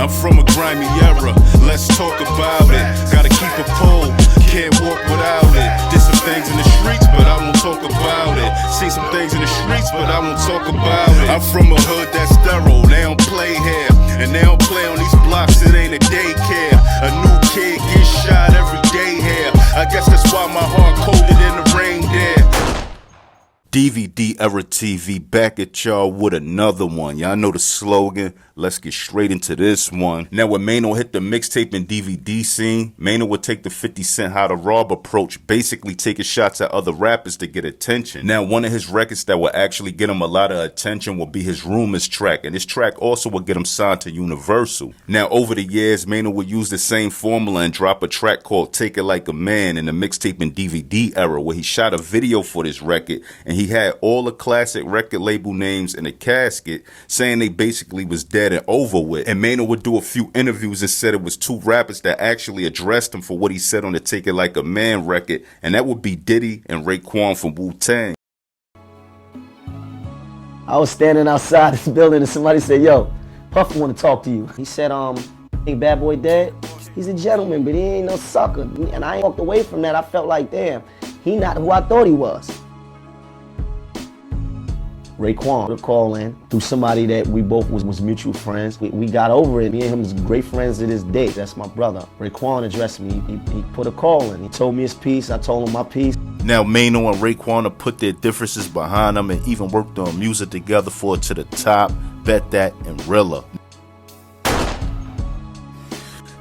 I'm from a grimy era, let's talk about it. Gotta keep a pole, can't walk without it. Did some things in the streets, but I won't talk about it. Seen some things in the streets, but I won't talk about it. I'm from a hood that's thorough, they don't play here. And they don't play on these blocks, it ain't a daycare. A new kid gets shot every day here. I guess that's why my heart colder than the rain there. dvderatv back at y'all with another one. Y'all know the slogan. Let's get straight into this one. Now when Maino hit the mixtape and DVD scene, Maino would take the 50 Cent How to Rob approach, basically taking shots at other rappers to get attention. Now one of his records that would actually get him a lot of attention would be his Rumors track, and this track also would get him signed to Universal. Now over the years, Maino would use the same formula and drop a track called Take It Like a Man in the mixtape and DVD era, where he shot a video for this record, and he had all the classic record label names in a casket, saying they basically was dead and over with. And Maino would do a few interviews and said it was two rappers that actually addressed him for what he said on the Take It Like a Man record, and that would be Diddy and Raekwon from Wu-Tang. I was standing outside this building and somebody said, yo, Puff want to talk to you. He said, ain't Bad Boy dead? He's a gentleman, but he ain't no sucker. And I walked away from that. I felt like, damn, he not who I thought he was. Raekwon would call in through somebody that we both was mutual friends. We got over it. Me and him is great friends to this day. That's my brother. Raekwon addressed me. He put a call in. He told me his piece. I told him my piece. Now Maino and Raekwon have put their differences behind them and even worked on music together for It to the Top, Bet That, and Rilla.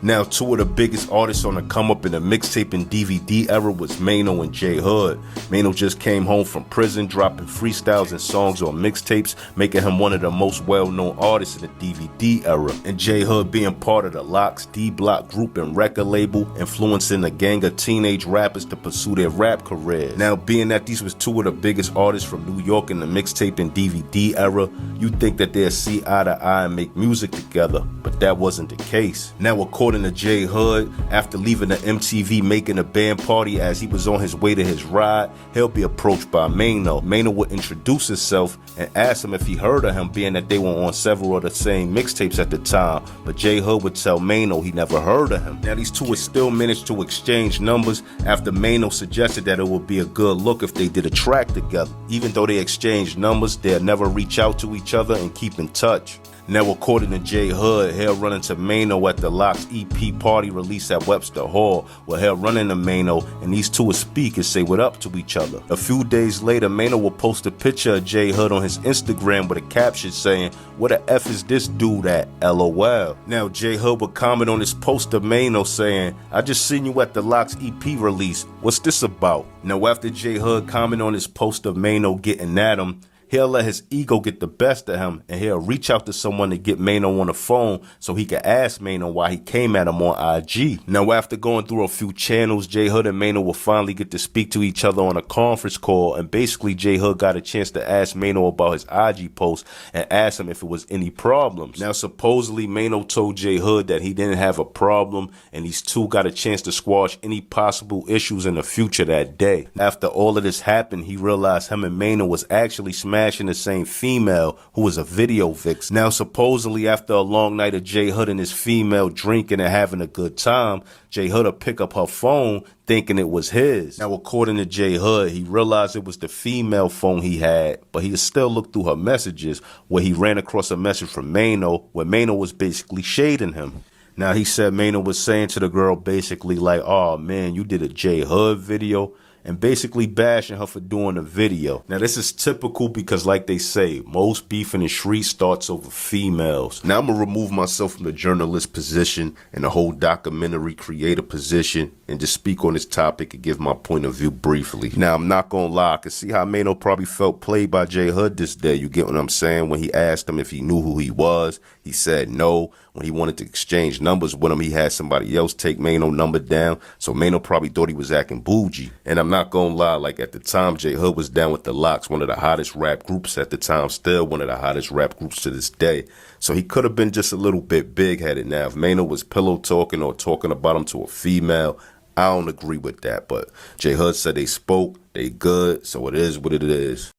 Now, two of the biggest artists on the come up in the mixtape and DVD era was Maino and J Hood. Maino just came home from prison, dropping freestyles and songs on mixtapes, making him one of the most well-known artists in the DVD era. And J Hood being part of the Lox D-Block group and record label, influencing a gang of teenage rappers to pursue their rap careers. Now, being that these was two of the biggest artists from New York in the mixtape and DVD era, you'd think that they'd see eye to eye and make music together, but that wasn't the case. Now, according to J Hood, after leaving the MTV Making a Band party as he was on his way to his ride, he'll be approached by Maino. Maino would introduce himself and ask him if he heard of him, being that they were on several of the same mixtapes at the time, but J Hood would tell Maino he never heard of him. Now these two would still manage to exchange numbers after Maino suggested that it would be a good look if they did a track together. Even though they exchanged numbers, they'll never reach out to each other and keep in touch. Now, according to J Hood, he'll run into Maino at the Lox EP party release at Webster Hall, where he'll run into Maino and these two will speak and say what up to each other. A few days later, Maino will post a picture of J Hood on his Instagram with a caption saying, "What the F is this dude at? LOL." Now, J Hood would comment on his post of Maino saying, "I just seen you at the Lox EP release. What's this about?" Now, after J Hood comment on his post of Maino getting at him, he'll let his ego get the best of him, and he'll reach out to someone to get Maino on the phone so he can ask Maino why he came at him on IG. Now, after going through a few channels, J Hood and Maino will finally get to speak to each other on a conference call, and basically J Hood got a chance to ask Maino about his IG post and ask him if it was any problems. Now, supposedly Maino told J Hood that he didn't have a problem, and these two got a chance to squash any possible issues in the future that day. After all of this happened, he realized him and Maino was actually smashing the same female who was a video vixen. Now, supposedly after a long night of J Hood and his female drinking and having a good time, J Hood would pick up her phone thinking it was his. Now, according to J Hood, he realized it was the female phone he had, but he still looked through her messages where he ran across a message from Maino where Maino was basically shading him. Now, he said Maino was saying to the girl basically like, "Oh man, you did a J Hood video," and basically bashing her for doing a video. Now, this is typical because, like they say, most beef in the street starts over females. Now, I'm going to remove myself from the journalist position and the whole documentary creator position and just speak on this topic and give my point of view briefly. Now, I'm not going to lie. I can see how Maino probably felt played by J Hood this day. You get what I'm saying? When he asked him if he knew who he was, he said no. When he wanted to exchange numbers with him, he had somebody else take Maino's number down. So Maino probably thought he was acting bougie. And I'm not gonna lie, like at the time, J Hood was down with the Lox, one of the hottest rap groups at the time, still one of the hottest rap groups to this day. So he could have been just a little bit big-headed. Now, if Maino was pillow talking or talking about him to a female, I don't agree with that. But J Hood said they spoke, they good, so it is what it is.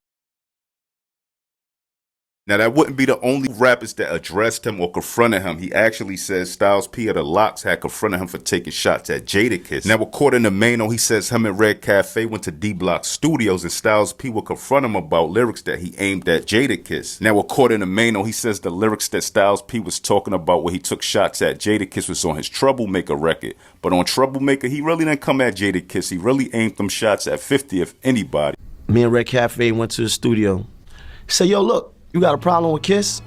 Now, that wouldn't be the only rappers that addressed him or confronted him. He actually says Styles P of the Locks had confronted him for taking shots at Jadakiss. Now, according to Maino, he says him and Red Cafe went to D Block Studios and Styles P would confront him about lyrics that he aimed at Jadakiss. Now, according to Maino, he says the lyrics that Styles P was talking about where he took shots at Jadakiss was on his Troublemaker record. But on Troublemaker, he really didn't come at Jadakiss. He really aimed them shots at 50, if anybody. Me and Red Cafe went to the studio. He said, yo, look, you got a problem with Kiss?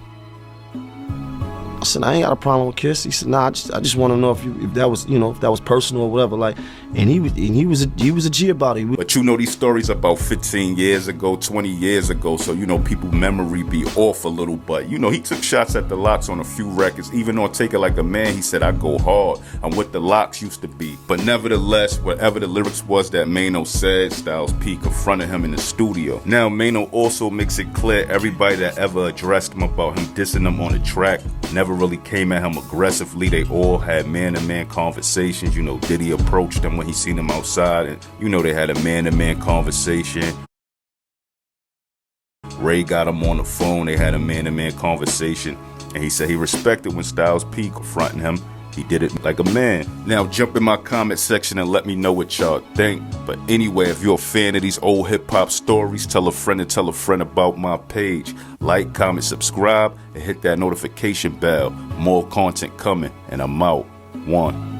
I said, I ain't got a problem with Kiss. He said, nah, I just want to know if that was, you know, if that was personal or whatever. Like, and he was a G about it. But you know, these stories about 15 years ago, 20 years ago, so you know, people's memory be off a little. But you know, he took shots at the Locks on a few records. Even on Take It Like a Man, he said, I go hard. I'm what the Locks used to be. But nevertheless, whatever the lyrics was that Maino said, Styles P confronted him in the studio. Now, Maino also makes it clear everybody that ever addressed him about him dissing them on the track never really came at him aggressively. They all had man-to-man conversations. You know, Diddy approached him when he seen him outside, and you know, they had a man-to-man conversation. Ray got him on the phone. They had a man-to-man conversation, and he said he respected when Styles P confronting him. He did it like a man. Now jump in my comment section and let me know what y'all think. But anyway, if you're a fan of these old hip-hop stories, tell a friend and tell a friend about my page. Like, comment, subscribe, and hit that notification bell. More content coming, and I'm out. 1.